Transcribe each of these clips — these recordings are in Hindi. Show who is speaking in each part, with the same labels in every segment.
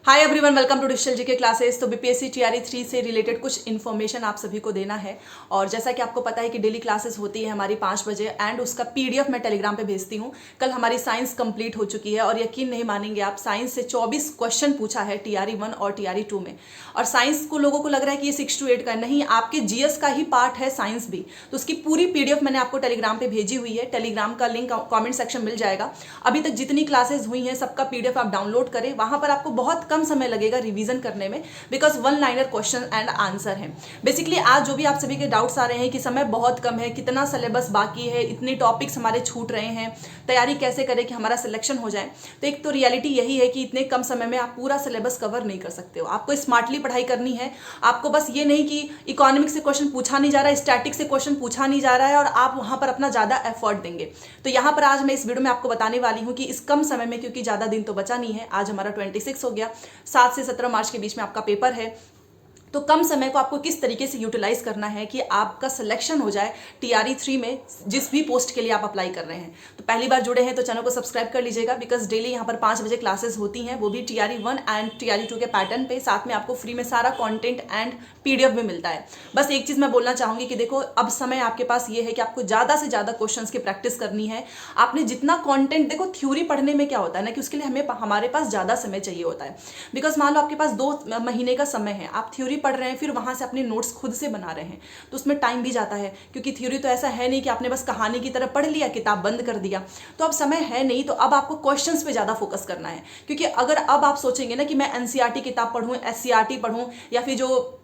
Speaker 1: Hi everyone, welcome to digital GK classes. तो बीपीएससी टीआरई 3 से रिलेटेड कुछ इन्फॉर्मेशन आप सभी को देना है। और जैसा कि आपको पता है कि डेली क्लासेस होती है हमारी 5 बजे एंड उसका पीडीएफ मैं टेलीग्राम पे भेजती हूँ। कल हमारी साइंस कंप्लीट हो चुकी है और यकीन नहीं मानेंगे आप, साइंस से 24 क्वेश्चन पूछा है टीआरई 1 और टीआरई 2 में। और साइंस को लोगों को लग रहा है कि ये 6 to 8 का नहीं, आपके जीएस का ही पार्ट है साइंस भी। तो उसकी पूरी पीडीएफ मैंने आपको टेलीग्राम पे भेजी हुई है। टेलीग्राम का लिंक कॉमेंट सेक्शन मिल जाएगा। अभी तक जितनी क्लासेस हुई हैं सबका पीडीएफ आप डाउनलोड करें, वहां पर आपको बहुत कम समय लगेगा रिवीजन करने में, because one liner question and answer है। बेसिकली आज जो भी आप सभी के डाउट्स आ रहे हैं कि समय बहुत कम है, कितना सिलेबस बाकी है, इतने टॉपिक्स हमारे छूट रहे हैं, तैयारी कैसे करें कि हमारा सिलेक्शन हो जाए। तो एक तो रियलिटी यही है कि इतने कम समय में आप पूरा सिलेबस कवर नहीं कर सकते हो। आपको स्मार्टली पढ़ाई करनी है। आपको बस ये नहीं कि इकोनॉमिक्स से क्वेश्चन पूछा नहीं जा रहा है, स्टैटिक से क्वेश्चन पूछा नहीं जा रहा है और आप वहां पर अपना ज्यादा एफर्ट देंगे। तो यहां पर आज मैं इस वीडियो में आपको बताने वाली हूं कि इस कम समय में, क्योंकि ज्यादा दिन तो बचा नहीं है, आज हमारा 26 हो गया, 7 से 17 मार्च के बीच में आपका पेपर है। तो कम समय को आपको किस तरीके से यूटिलाइज करना है कि आपका सिलेक्शन हो जाए टीआरई 3 में, जिस भी पोस्ट के लिए आप अप्लाई कर रहे हैं। तो पहली बार जुड़े हैं तो चैनल को सब्सक्राइब कर लीजिएगा, बिकॉज डेली यहाँ पर 5 बजे क्लासेस होती हैं, वो भी टीआरई 1 एंड टीआरई 2 के पैटर्न पे। साथ में आपको फ्री में सारा कंटेंट एंड पीडीएफ भी मिलता है। बस एक चीज मैं बोलना चाहूंगी कि देखो, अब समय आपके पास ये है कि आपको ज्यादा से ज्यादा क्वेश्चंस की प्रैक्टिस करनी है। आपने जितना कंटेंट, देखो थ्योरी पढ़ने में क्या होता है ना कि उसके लिए हमारे पास ज्यादा समय चाहिए होता है। बिकॉज मान लो आपके पास 2 महीने का समय है, आप थ्योरी पढ़ रहे हैं, फिर वहां से अपने नोट्स खुद से बना रहे हैं, तो उसमें टाइम भी जाता है। क्योंकि थ्योरी तो ऐसा है नहीं कि आपने बस कहानी की तरह पढ़ लिया, किताब बंद कर दिया। तो अब समय है नहीं, तो अब आपको क्वेश्चंस पे ज्यादा फोकस करना है। क्योंकि अगर अब आप सोचेंगे ना कि मैं एनसीईआरटी किताब पढ़ूं, एससीईआरटी पढ़ूं, या फिर जो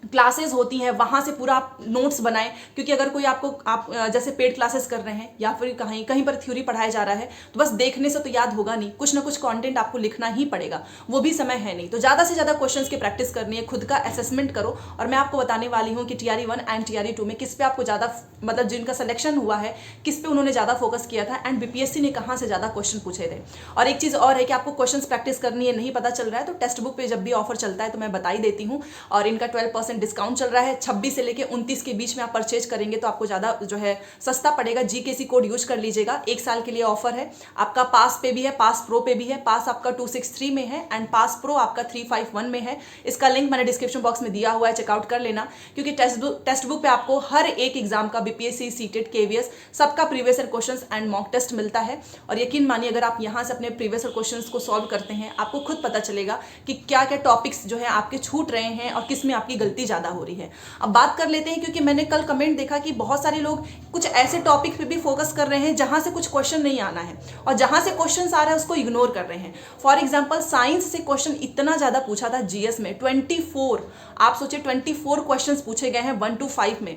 Speaker 1: क्लासेस होती हैं वहां से पूरा आप नोट्स बनाएं। क्योंकि अगर कोई आप जैसे पेड क्लासेस कर रहे हैं या फिर कहीं कहीं पर थ्योरी पढ़ाया जा रहा है, तो बस देखने से तो याद होगा नहीं, कुछ ना कुछ कंटेंट आपको लिखना ही पड़ेगा, वो भी समय है नहीं। तो ज्यादा से ज्यादा क्वेश्चंस की प्रैक्टिस करनी है, खुद का असेसमेंट करो। और मैं आपको बताने वाली हूँ कि टीआरई 1 एंड टीआरई 2 में किस पे आपको ज्यादा, मतलब जिनका सिलेक्शन हुआ है किस पे उन्होंने ज्यादा फोकस किया था एंड बीपीएससी ने कहाँ से ज्यादा क्वेश्चन पूछे थे। और एक चीज और है कि आपको क्वेश्चन प्रैक्टिस करनी है, नहीं पता चल रहा है तो टेक्स्ट बुक पे जब भी ऑफर चलता है तो मैं बता ही देती हूँ। और इनका 12% डिस्काउंट चल रहा है, 26 से लेके 29 के बीच में आप परचेज करेंगे तो आपको ज्यादा जो है सस्ता पड़ेगा। जीकेसी कोड यूज कर लीजिएगा, 1 साल के लिए ऑफर है। आपका पास पे भी है, पास प्रो पे भी है। पास आपका 263 में है एंड पास प्रो आपका 351 में है। इसका लिंक मैंने डिस्क्रिप्शन बॉक्स में दिया हुआ है, चेकआउट कर लेना। क्योंकि टेक्स्ट बुक पे आपको हर एक एग्जाम का, बीपीएससी, सीटेट, केवीएस, सबका previous year questions and mock test मिलता है। और यकीन मानिए, अगर आप यहाँ से अपने प्रीवियस ईयर क्वेश्चंस को सॉल्व करते हैं, आपको खुद पता चलेगा कि क्या क्या टॉपिक्स जो है आपके छूट रहे हैं और किस में आपकी गलती ज्यादा हो रही है। अब बात कर लेते हैं, क्योंकि मैंने कल कमेंट देखा कि बहुत सारे लोग कुछ ऐसे टॉपिक पे भी फोकस कर रहे हैं जहां से कुछ क्वेश्चन नहीं आना है, और जहां से क्वेश्चन आ रहा है उसको इग्नोर कर रहे हैं। फॉर एग्जांपल, साइंस से क्वेश्चन इतना ज्यादा पूछा था जीएस में, 24। आप सोचिए 24 क्वेश्चन पूछे गए हैं 1 to 5 में।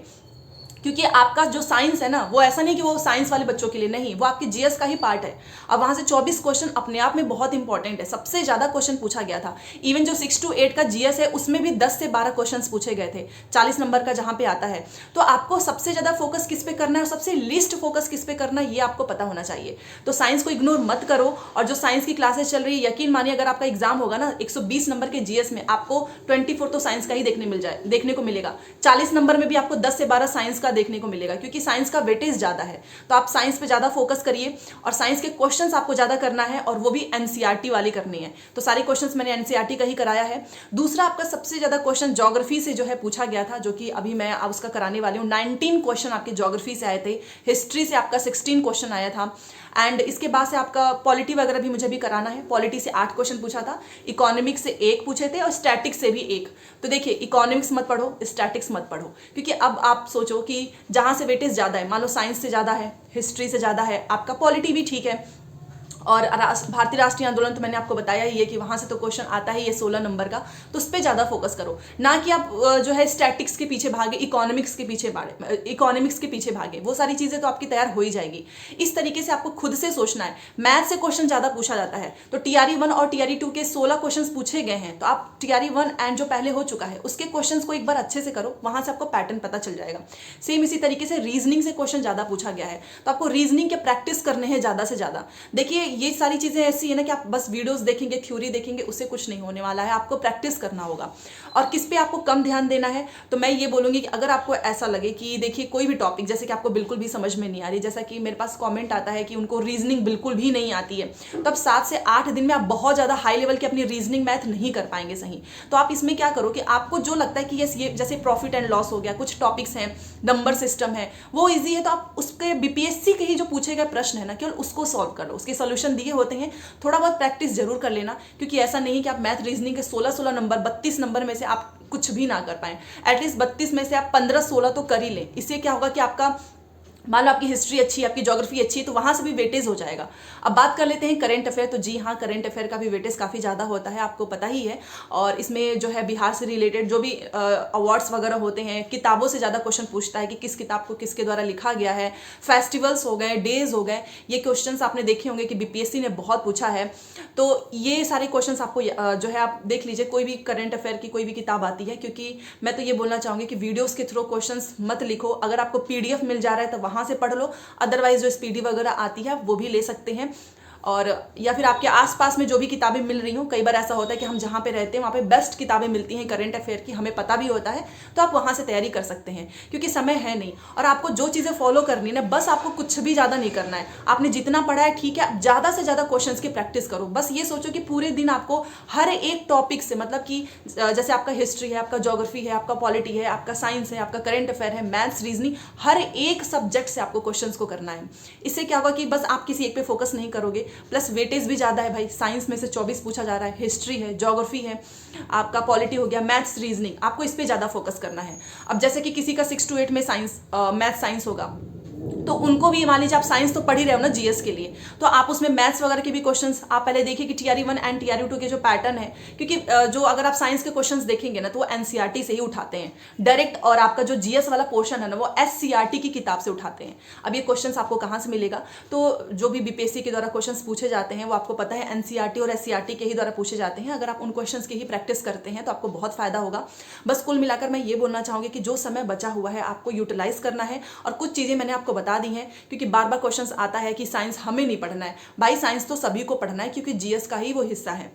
Speaker 1: क्योंकि आपका जो साइंस है ना, वो ऐसा नहीं कि वो साइंस वाले बच्चों के लिए नहीं, वो आपके जीएस का ही पार्ट है। अब वहां से 24 क्वेश्चन अपने आप में बहुत इंपॉर्टेंट है, सबसे ज्यादा क्वेश्चन पूछा गया था। इवन जो 6 to 8 का जीएस है उसमें भी 10 से 12 क्वेश्चन पूछे गए थे, 40 नंबर का जहां पे आता है। तो आपको सबसे ज्यादा फोकस किस पे करना है और सबसे लीस्ट फोकस किस पे करना है, ये आपको पता होना चाहिए। तो साइंस को इग्नोर मत करो। और जो साइंस की क्लासेस चल रही है, यकीन मानिए अगर आपका एग्जाम होगा ना 120 नंबर के जीएस में, आपको 24 तो साइंस का ही देखने को मिलेगा। 40 नंबर में भी आपको 10 से 12 साइंस का देखने को मिलेगा, क्योंकि साइंस का वेटेज ज्यादा है। तो आप साइंस पे ज्यादा फोकस करिए और साइंस के क्वेश्चंस आपको ज्यादा करना है, और वो भी एनसीईआरटी वाली करनी है। तो सारे क्वेश्चंस मैंने एनसीईआरटी का ही कराया है। दूसरा, आपका सबसे ज्यादा क्वेश्चन ज्योग्राफी से जो है पूछा गया था, जो कि अभी मैं उसका कराने वाली हूँ। 19 क्वेश्चन आपके ज्योग्राफी से आए थे। हिस्ट्री से आपका 16 क्वेश्चन आया था। एंड इसके बाद से आपका पॉलिटी वगैरह भी मुझे भी कराना है। पॉलिटी से 8 क्वेश्चन पूछा था, इकोनॉमिक्स से 1 पूछे थे और स्टैटिक्स से भी 1। तो देखिए, इकोनॉमिक्स मत पढ़ो, स्टैटिक्स मत पढ़ो, क्योंकि अब आप सोचो कि जहां से वेटेज ज्यादा है, मान लो साइंस से ज्यादा है, हिस्ट्री से ज्यादा है, आपका पॉलिटी भी ठीक है, और भारतीय राष्ट्रीय आंदोलन तो मैंने आपको बताया ही है कि वहां से तो क्वेश्चन आता ही है 16 नंबर का। तो उस पर ज्यादा फोकस करो, ना कि आप जो है स्टैटिक्स के पीछे भागे, इकोनॉमिक्स के पीछे भागे। वो सारी चीजें तो आपकी तैयार हो ही जाएगी। इस तरीके से आपको खुद से सोचना है। मैथ से क्वेश्चन ज्यादा पूछा जाता है, तो टीआरई 1 और टीआरई 2 के 16 क्वेश्चन पूछे गए हैं। तो आप टीआरई 1 एंड जो पहले हो चुका है उसके क्वेश्चन को एक बार अच्छे से करो, वहां से आपको पैटर्न पता चल जाएगा। सेम इसी तरीके से रीजनिंग से क्वेश्चन ज्यादा पूछा गया है, तो आपको रीजनिंग के प्रैक्टिस करने हैं ज्यादा से ज्यादा। देखिए, ये सारी चीज़ें ऐसी है ना कि आप बस वीडियोस देखेंगे, थ्योरी देखेंगे, उससे कुछ नहीं होने वाला है। आपको प्रैक्टिस करना होगा। और किस पे आपको कम ध्यान देना है, तो मैं ये बोलूँगी कि अगर आपको ऐसा लगे कि देखिए कोई भी टॉपिक जैसे कि आपको बिल्कुल भी समझ में नहीं आ रही, जैसा कि मेरे पास कॉमेंट आता है कि उनको रीजनिंग बिल्कुल भी नहीं आती है, तो अब 7 से 8 दिन में आप बहुत ज़्यादा हाई लेवल की अपनी रीजनिंग मैथ नहीं कर पाएंगे सही। तो आप इसमें क्या करो कि आपको जो लगता है कि ये जैसे प्रॉफिट एंड लॉस हो गया, कुछ टॉपिक्स हैं, नंबर सिस्टम है, वो ईजी है, तो आप उसके बीपीएससी के ही जो पूछे गए प्रश्न है ना, केवल उसको सॉल्व कर लो। उसके सोल्यूशन दिए होते हैं, थोड़ा बहुत प्रैक्टिस जरूर कर लेना, क्योंकि ऐसा नहीं कि आप मैथ रीजनिंग के 16 नंबर 32 नंबर में से आप कुछ भी ना कर पाए। एटलीस्ट 32 में से आप 15-16 तो कर ही लें। इससे क्या होगा कि आपका, मान लो आपकी हिस्ट्री अच्छी है, आपकी ज्योग्राफी अच्छी है, तो वहां से भी वेटेज हो जाएगा। अब बात कर लेते हैं करंट अफेयर। तो जी हाँ, करंट अफेयर का भी वेटेज काफ़ी ज़्यादा होता है, आपको पता ही है। और इसमें जो है बिहार से रिलेटेड जो भी अवार्ड्स वगैरह होते हैं, किताबों से ज़्यादा क्वेश्चन पूछता है कि किस किताब को किसके द्वारा लिखा गया है। फेस्टिवल्स हो गए, डेज हो गए, ये क्वेश्चन आपने देखे होंगे कि बीपीएससी ने बहुत पूछा है। तो ये सारे क्वेश्चन आपको जो है आप देख लीजिए, कोई भी करंट अफेयर की कोई भी किताब आती है, क्योंकि मैं तो ये बोलना चाहूँगी कि वीडियोज़ के थ्रू क्वेश्चन मत लिखो। अगर आपको पीडीएफ मिल जा रहा है तो वहाँ से पढ़ लो, अदरवाइज जो स्पीडी वगैरह आती है वो भी ले सकते हैं। और या फिर आपके आसपास में जो भी किताबें मिल रही हो, कई बार ऐसा होता है कि हम जहाँ पे रहते हैं वहाँ पे बेस्ट किताबें मिलती हैं करंट अफेयर की, हमें पता भी होता है, तो आप वहाँ से तैयारी कर सकते हैं, क्योंकि समय है नहीं। और आपको जो चीज़ें फॉलो करनी है ना, बस आपको कुछ भी ज़्यादा नहीं करना है। आपने जितना पढ़ा है ठीक है, ज़्यादा से ज़्यादा क्वेश्चंस की प्रैक्टिस करो। बस ये सोचो कि पूरे दिन आपको हर एक टॉपिक से, मतलब कि जैसे आपका हिस्ट्री है, आपका ज्योग्राफी है, आपका पॉलिटी है, आपका साइंस है, आपका करंट अफेयर है, मैथ्स, रीजनिंग, हर एक सब्जेक्ट से आपको क्वेश्चन को करना है। इससे क्या होगा कि बस आप किसी एक पे फोकस नहीं करोगे, प्लस वेटेज ज़्यादा है भाई। साइंस में से 24 पूछा जा रहा है, हिस्ट्री है, ज्योग्राफी है, आपका पॉलिटी हो गया, मैथ्स, रीजनिंग, आपको इस पे ज़्यादा फोकस करना है। अब जैसे कि किसी का 6 to 8 में साइंस, मैथ साइंस होगा, तो उनको भी मान लीजिए आप साइंस तो पढ़ ही रहे हो ना जीएस के लिए, तो आप उसमें मैथ्स वगैरह के भी क्वेश्चंस आप पहले देखिए कि टीआरई 1 एंड टीआरई 2 के जो पैटर्न है, क्योंकि जो अगर आप साइंस के क्वेश्चंस देखेंगे ना तो वो एनसीईआरटी से ही उठाते हैं डायरेक्ट, और आपका जो जीएस वाला पोर्शन है ना वो एससीईआरटी की किताब से उठाते हैं। अब ये क्वेश्चंस आपको कहाँ से मिलेगा, तो जो भी बीपीएससी के द्वारा क्वेश्चंस पूछे जाते हैं वो आपको पता है एनसीईआरटी और एससीईआरटी के ही द्वारा पूछे जाते हैं। अगर आप उन क्वेश्चंस की ही प्रैक्टिस करते हैं तो आपको बहुत फायदा होगा। बस कुल मिलाकर मैं ये बोलना चाहूँगी कि जो समय बचा हुआ है आपको यूटिलाइज करना है, और कुछ चीज़ें मैंने आपको बता दी हैं, क्योंकि बार बार क्वेश्चंस आता है कि साइंस हमें नहीं पढ़ना है। भाई साइंस तो सभी को पढ़ना है, क्योंकि जीएस का ही वो हिस्सा है।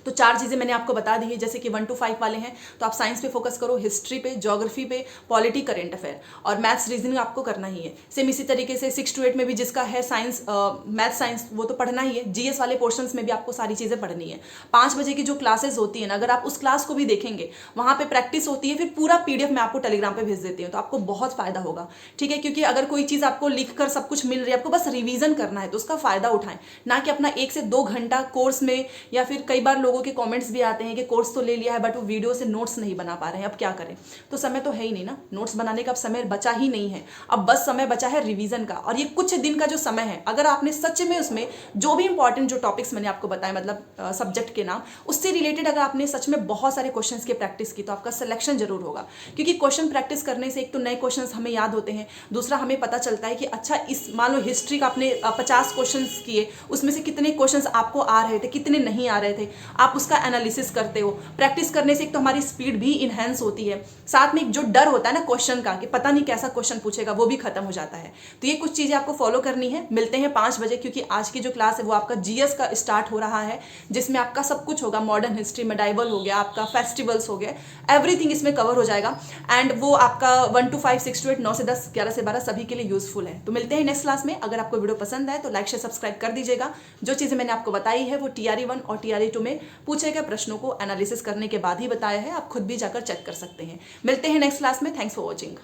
Speaker 1: तो 4 चीज़ें मैंने आपको बता दी है, जैसे कि 1 to 5 वाले हैं तो आप साइंस पे फोकस करो, हिस्ट्री पे, ज्योग्राफी पे, पॉलिटी, करंट अफेयर, और मैथ्स रीजनिंग आपको करना ही है। सेम इसी तरीके से 6 to 8 में भी जिसका है साइंस, मैथ साइंस, वो तो पढ़ना ही है। जीएस वाले पोर्शंस में भी आपको सारी चीज़ें पढ़नी है। 5 बजे की जो क्लासेस होती है ना, अगर आप उस क्लास को भी देखेंगे, वहाँ पे प्रैक्टिस होती है, फिर पूरा पीडीएफ मैं आपको टेलीग्राम पे भेज देती हूँ, तो आपको बहुत फायदा होगा। ठीक है, क्योंकि अगर कोई चीज़ आपको लिख कर सब कुछ मिल रही है, आपको बस रिवीजन करना है, तो उसका फायदा उठाएं, ना कि अपना 1 से 2 घंटा कोर्स में, या फिर कई बार लोगों के कॉमेंट्स भी आते हैं कि कोर्स तो ले लिया है बट वो वीडियो से नोट्स नहीं बना पा रहे हैं, अब क्या करें। तो समय तो है ही नहीं ना, नोट्स बनाने का अब समय बचा ही नहीं है, अब बस समय बचा है रिवीजन का। और ये कुछ दिन का जो समय है, अगर आपने सच में उसमें जो भी इंपॉर्टेंट जो टॉपिक्स मैंने आपको बताया, मतलब सब्जेक्ट के नाम, उससे रिलेटेड अगर आपने सच में बहुत सारे क्वेश्चन की प्रैक्टिस की, तो आपका सिलेक्शन जरूर होगा। क्योंकि क्वेश्चन प्रैक्टिस करने से एक तो नए क्वेश्चन हमें याद होते हैं, दूसरा हमें पता चलता है कि अच्छा, इस मान लो हिस्ट्री का आपने 50 क्वेश्चन किए, उसमें से कितने क्वेश्चन आपको आ रहे थे, कितने नहीं आ रहे थे, आप उसका एनालिसिस करते हो। प्रैक्टिस करने से एक तो हमारी स्पीड भी इनहेंस होती है, साथ में एक जो डर होता है ना क्वेश्चन का कि पता नहीं कैसा क्वेश्चन पूछेगा, वो भी खत्म हो जाता है। तो ये कुछ चीजें आपको फॉलो करनी है। मिलते हैं 5 बजे, क्योंकि आज की जो क्लास है वो आपका जीएस का स्टार्ट हो रहा है, जिसमें आपका सब कुछ होगा। मॉडर्न हिस्ट्री, मेडाइवल हो गया, आपका फेस्टिवल्स हो गए, एवरीथिंग इसमें कवर हो जाएगा। एंड वो आपका 1 to 5, 6 to 8, 9 से 10, 11 से 12 सभी के लिए यूजफुल है। तो मिलते हैं नेक्स्ट क्लास में। अगर आपको वीडियो पसंद आए तो लाइक शेयर सब्सक्राइब कर दीजिएगा। जो चीजें मैंने आपको बताई है वो टीआरई 1 और टीआरई 2 में पूछे गए प्रश्नों को एनालिसिस करने के बाद ही बताया है, आप खुद भी जाकर चेक कर सकते हैं। मिलते हैं नेक्स्ट क्लास में। Thanks for watching.